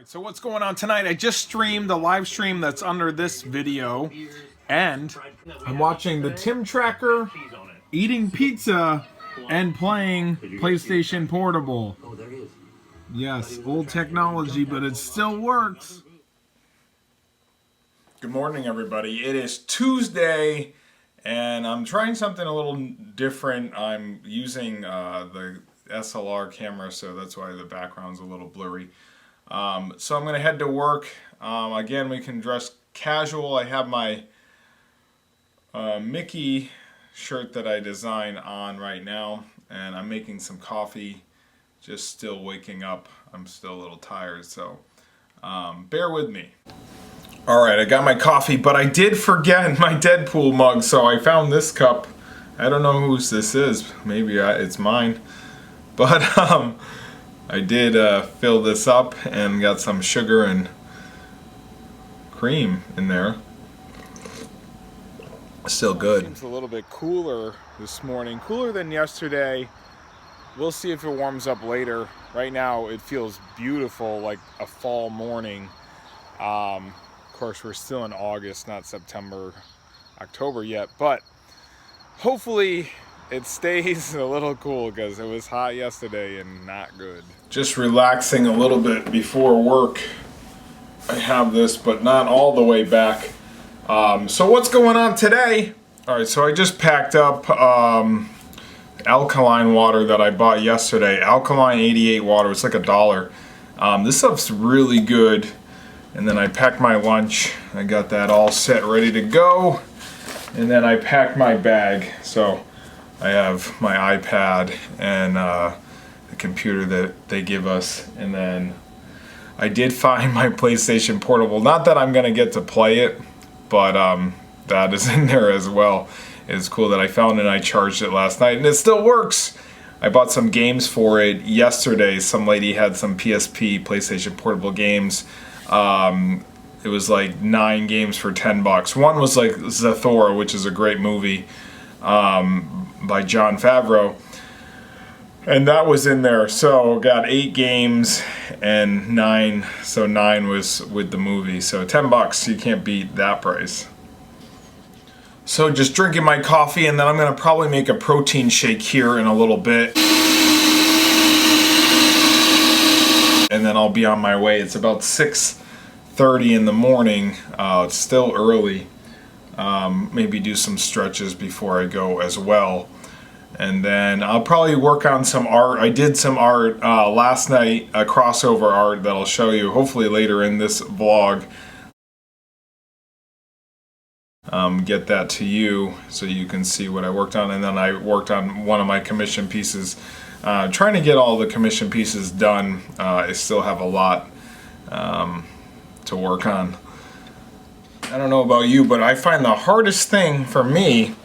Alright, so what's going on tonight? I just streamed the live stream that's under this video, and I'm watching the Tim Tracker, eating pizza, and playing PlayStation Portable. Yes, old technology, but it still works. Good morning, everybody. It is Tuesday, and I'm trying something a little different. I'm using the SLR camera, so that's why the background's a little blurry. So I'm going to head to work. Again, we can dress casual. I have my Mickey shirt that I designed on right now, and I'm making some coffee. Just still waking up. I'm still a little tired, so bear with me. Alright, I got my coffee, but I did forget my Deadpool mug, so I found this cup. I don't know whose this is. Maybe it's mine. But I did fill this up and got some sugar and cream in there. Still good. It's a little bit cooler this morning, cooler than yesterday. We'll see if it warms up later. Right now it feels beautiful, like a fall morning. Of course, we're still in August, not September, October yet, but hopefully it stays a little cool because it was hot yesterday and not good. Just relaxing a little bit before work. I have this, but not all the way back. So what's going on today? Alright, so I just packed up alkaline water that I bought yesterday. Alkaline 88 water, it's like $1. This stuff's really good. And then I packed my lunch. I got that all set, ready to go. And then I packed my bag. So I have my iPad and the computer that they give us. And then I did find my PlayStation Portable. Not that I'm going to get to play it, but that is in there as well. It's cool that I found it and I charged it last night. And it still works. I bought some games for it yesterday. Some lady had some PSP, PlayStation Portable games. It was like 9 games for $10. One was like Zathura, which is a great movie by Jon Favreau, and that was in there. So got 8 games and 9. So 9 was with the movie. So $10. You can't beat that price. So just drinking my coffee, and then I'm gonna probably make a protein shake here in a little bit. And then I'll be on my way. It's about 6:30 in the morning. It's still early. Maybe do some stretches before I go as well. And then I'll probably work on some art. I did some art last night, a crossover art that I'll show you hopefully later in this vlog. Get that to you so you can see what I worked on. And then I worked on one of my commission pieces. Trying to get all the commission pieces done. I still have a lot to work on. I don't know about you, but I find the hardest thing for me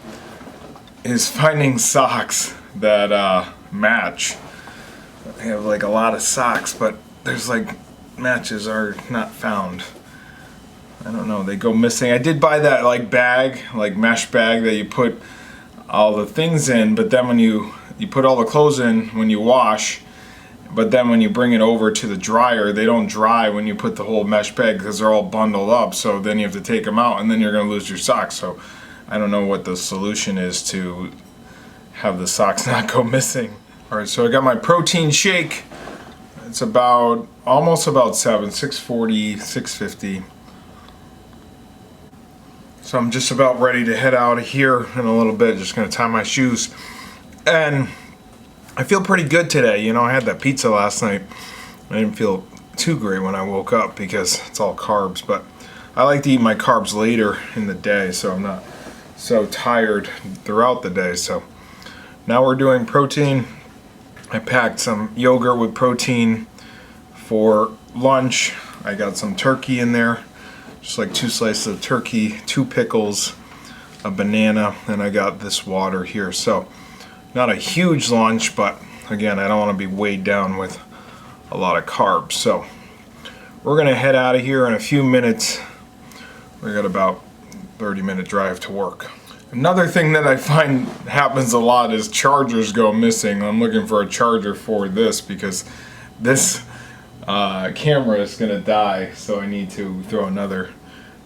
is finding socks that match. I have like a lot of socks, but there's like matches are not found. I don't know, they go missing. I did buy that like bag, like mesh bag that you put all the things in, but then when you put all the clothes in when you wash, but then when you bring it over to the dryer, they don't dry when you put the whole mesh bag because they're all bundled up. So then you have to take them out, and then you're going to lose your socks. So I don't know what the solution is to have the socks not go missing. All right, so I got my protein shake. It's about almost about 6:40, 6:50. So I'm just about ready to head out of here in a little bit. Just going to tie my shoes. And I feel pretty good today. You know, I had that pizza last night. I didn't feel too great when I woke up because it's all carbs. But I like to eat my carbs later in the day, so I'm not so tired throughout the day. So now we're doing protein. I packed some yogurt with protein for lunch. I got some turkey in there. Just like 2 slices of turkey, 2 pickles, a banana, and I got this water here. So not a huge lunch, but again, I don't want to be weighed down with a lot of carbs. So we're going to head out of here in a few minutes. We got about 30-minute drive to work. Another thing that I find happens a lot is chargers go missing. I'm looking for a charger for this because this camera is gonna die, so I need to throw another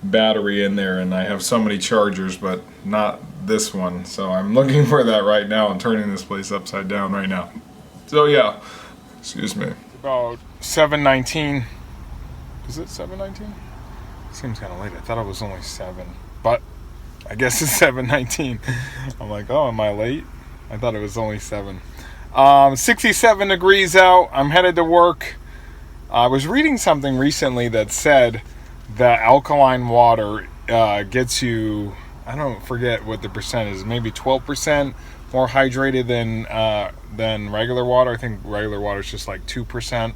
battery in there, and I have so many chargers, but not this one, so I'm looking for that right now and turning this place upside down right now. So yeah, excuse me. It's about 7:19. Is it 7:19? Seems kind of late. I thought it was only 7, but I guess it's 7:19. I'm like, oh, am I late? I thought it was only 7. 67 degrees out. I'm headed to work. I was reading something recently that said that alkaline water gets you, I don't forget what the percent is, maybe 12% more hydrated than regular water. I think regular water is just like 2%.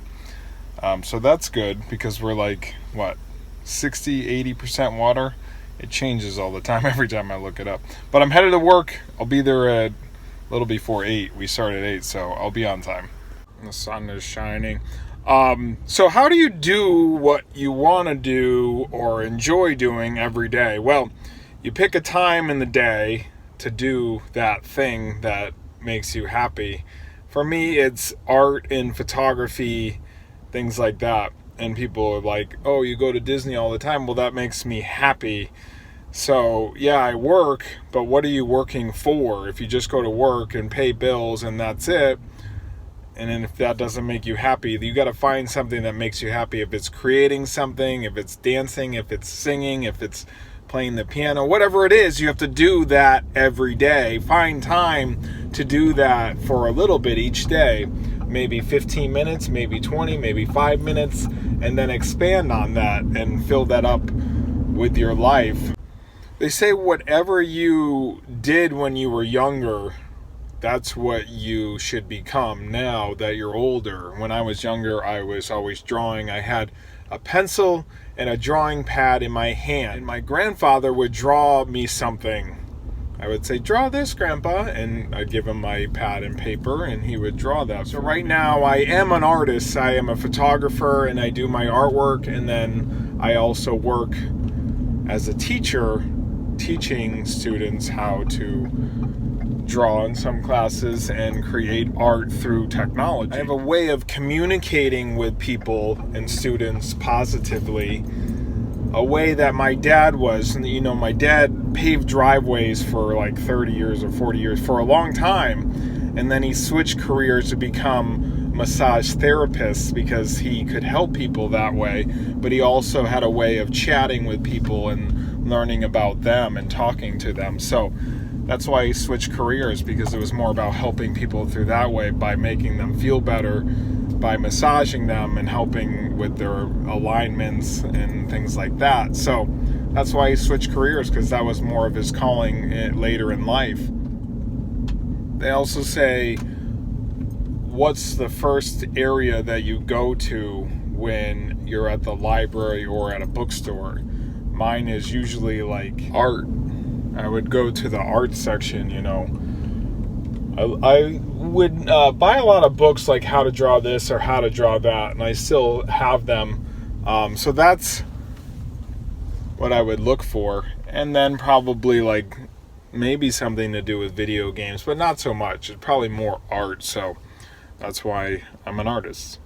So that's good because we're like, what, 60-80% water. It changes all the time every time I look it up. But I'm headed to work. I'll be there at a little before 8. We start at 8, so I'll be on time. The sun is shining. So how do you do what you want to do or enjoy doing every day? Well, you pick a time in the day to do that thing that makes you happy. For me, it's art and photography, things like that. And people are like, oh, you go to Disney all the time. Well, that makes me happy. So, yeah, I work, but what are you working for? If you just go to work and pay bills and that's it, and then if that doesn't make you happy, you got to find something that makes you happy. If it's creating something, if it's dancing, if it's singing, if it's playing the piano, whatever it is, you have to do that every day. Find time to do that for a little bit each day. Maybe 15 minutes, maybe 20, maybe 5 minutes, and then expand on that and fill that up with your life. They say whatever you did when you were younger, that's what you should become now that you're older. When I was younger, I was always drawing. I had a pencil and a drawing pad in my hand. And my grandfather would draw me something. I would say, draw this, Grandpa, and I'd give him my pad and paper, and he would draw that. So right now, I am an artist. I am a photographer, and I do my artwork, and then I also work as a teacher, teaching students how to draw in some classes and create art through technology. I have a way of communicating with people and students positively, a way that my dad was. You know, my dad paved driveways for like 30 years or 40 years for a long time, and then he switched careers to become massage therapist because he could help people that way, but he also had a way of chatting with people and learning about them and talking to them. So that's why he switched careers, because it was more about helping people through that way, by making them feel better, by massaging them and helping with their alignments and things like that. So that's why he switched careers, because that was more of his calling later in life. They also say, what's the first area that you go to when you're at the library or at a bookstore? Mine is usually like art. I would go to the art section, you know. I would buy a lot of books like how to draw this or how to draw that, and I still have them. So that's what I would look for. And then probably like maybe something to do with video games, but not so much. It's probably more art, so that's why I'm an artist.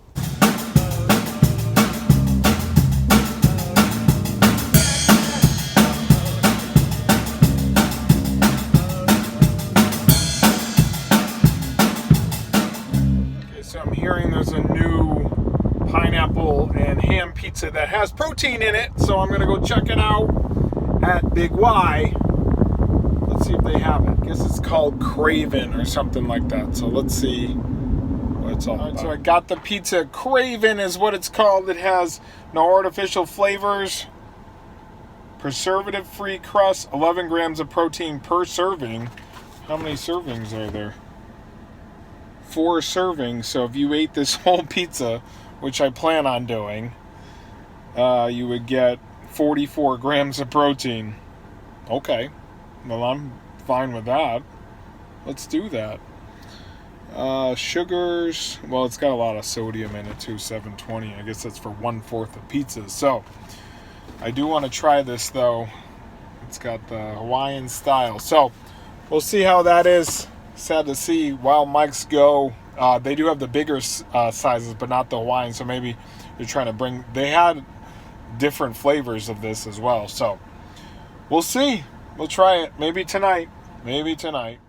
So I'm hearing there's a new pineapple and ham pizza that has protein in it, so I'm gonna go check it out at Big Y. Let's see if they have it. I guess it's called Craven or something like that. So let's see what it's all about. So I got the pizza. Craven is what it's called. It has no artificial flavors, preservative-free crust, 11 grams of protein per serving. How many servings are there? 4 servings. So if you ate this whole pizza, which I plan on doing, you would get 44 grams of protein. Okay, well, I'm fine with that. Let's do that. Sugars, well, it's got a lot of sodium in it too, 720. I guess that's for 1/4 of pizzas. So I do want to try this though. It's got the Hawaiian style. So we'll see how that is. Sad to see Wild Mike's go. They do have the bigger sizes, but not the Hawaiian. So maybe They're trying to bring. They had different flavors of this as well. So we'll see. We'll try it. Maybe tonight. Maybe tonight.